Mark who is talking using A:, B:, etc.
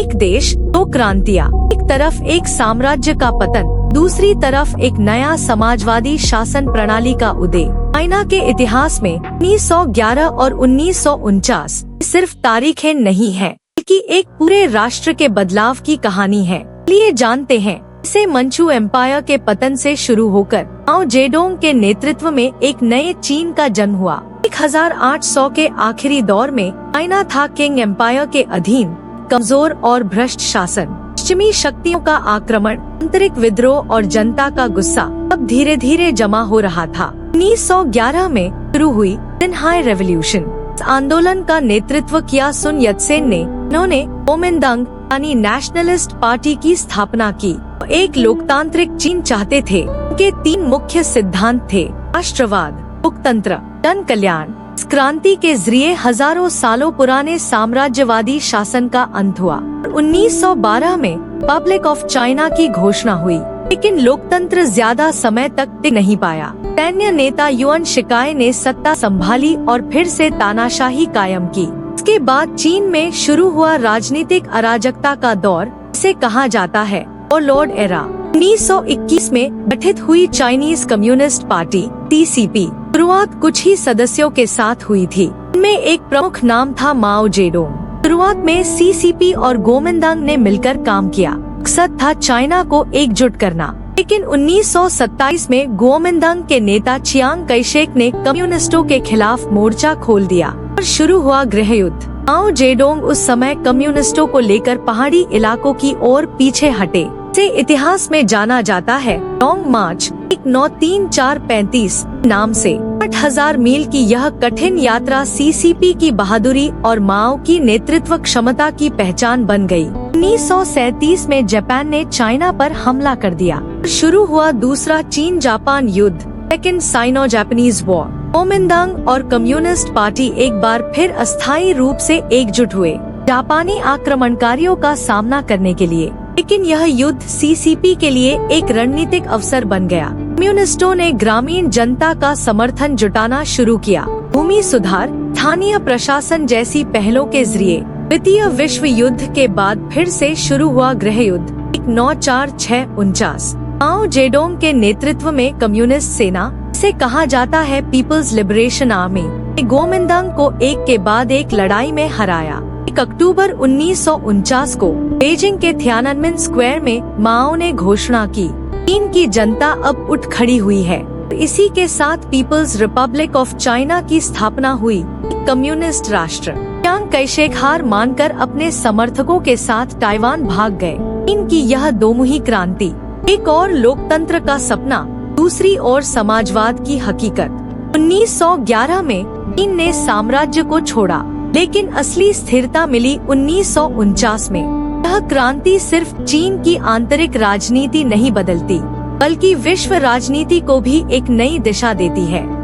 A: एक देश दो क्रांतियाँ, एक तरफ एक साम्राज्य का पतन, दूसरी तरफ एक नया समाजवादी शासन प्रणाली का उदय। चाइना के इतिहास में 1911 और 1949 सिर्फ तारीखें नहीं है, बल्कि एक पूरे राष्ट्र के बदलाव की कहानी है। चलिए जानते हैं इसे। मंचू एम्पायर के पतन से शुरू होकर माओ जेडोंग के नेतृत्व में एक नए चीन का जन्म हुआ। 1800 के आखिरी दौर में चाइना था किंग एम्पायर के अधीन कमजोर और भ्रष्ट शासन। पश्चिमी शक्तियों का आक्रमण, आंतरिक विद्रोह और जनता का गुस्सा अब धीरे धीरे जमा हो रहा था। 1911 में शुरू हुई सिन्हाई रेवोल्यूशन। इस आंदोलन का नेतृत्व किया सुन यत्सेन ने। उन्होंने कोमिंतांग यानी नेशनलिस्ट पार्टी की स्थापना की। एक लोकतांत्रिक चीन चाहते थे। उनके 3 मुख्य सिद्धांत थे: राष्ट्रवाद, लोकतंत्र, जन कल्याण। इस क्रांति के जरिए हजारों सालों पुराने साम्राज्यवादी शासन का अंत हुआ। 1912 में रिपब्लिक ऑफ चाइना की घोषणा हुई, लेकिन लोकतंत्र ज्यादा समय तक टिक नहीं पाया। सैन्य नेता युआन शिकाई ने सत्ता संभाली और फिर से तानाशाही कायम की। इसके बाद चीन में शुरू हुआ राजनीतिक अराजकता का दौर, इसे कहा जाता है वॉरलॉर्ड एरा। 1921 में गठित हुई चाइनीज कम्युनिस्ट पार्टी CCP शुरुआत कुछ ही सदस्यों के साथ हुई थी। इनमें एक प्रमुख नाम था माओ जेडोंग। शुरुआत में CCP और गोमिंतांग ने मिलकर काम किया। मकसद था चाइना को एकजुट करना। लेकिन 1927 में गोमिंतांग के नेता चियांग काई-शेक ने कम्युनिस्टों के खिलाफ मोर्चा खोल दिया और शुरू हुआ गृह युद्ध। माओ जेडोंग उस समय कम्युनिस्टों को लेकर पहाड़ी इलाकों की ओर पीछे हटे। इसे इतिहास में जाना जाता है लॉन्ग मार्च 1934-35 नाम से। 8000 मील की यह कठिन यात्रा CCP की बहादुरी और माओ की नेतृत्व क्षमता की पहचान बन गई। 1937 में जापान ने चाइना पर हमला कर दिया। शुरू हुआ दूसरा चीन जापान युद्ध, सेकेंड साइनो जापानीज वॉर। कोमिंतांग और कम्युनिस्ट पार्टी एक बार फिर अस्थायी रूप से एकजुट हुए जापानी आक्रमणकारियों का सामना करने के लिए। लेकिन यह युद्ध CCP के लिए एक रणनीतिक अवसर बन गया। कम्युनिस्टों ने ग्रामीण जनता का समर्थन जुटाना शुरू किया। भूमि सुधार, स्थानीय प्रशासन जैसी पहलों के जरिए द्वितीय विश्व युद्ध के बाद फिर से शुरू हुआ गृह युद्ध 1946-49। माओ जेडोंग के नेतृत्व में कम्युनिस्ट सेना, इसे कहा जाता है पीपल्स लिबरेशन आर्मी, ने गोमिंतांग को एक के बाद एक लड़ाई में हराया। 1 अक्टूबर 1949 को बीजिंग के थियाननमेन स्क्वायर में माओ ने घोषणा की, चीन की जनता अब उठ खड़ी हुई है। इसी के साथ पीपल्स रिपब्लिक ऑफ चाइना की स्थापना हुई, एक कम्युनिस्ट राष्ट्र। चियांग काई-शेक हार मानकर अपने समर्थकों के साथ ताइवान भाग गए। चीन की यह दोमुही क्रांति, एक और लोकतंत्र का सपना, दूसरी ओर समाजवाद की हकीकत। 1911 में चीन ने साम्राज्य को छोड़ा, लेकिन असली स्थिरता मिली 1949 में। यह क्रांति सिर्फ चीन की आंतरिक राजनीति नहीं बदलती, बल्कि विश्व राजनीति को भी एक नई दिशा देती है।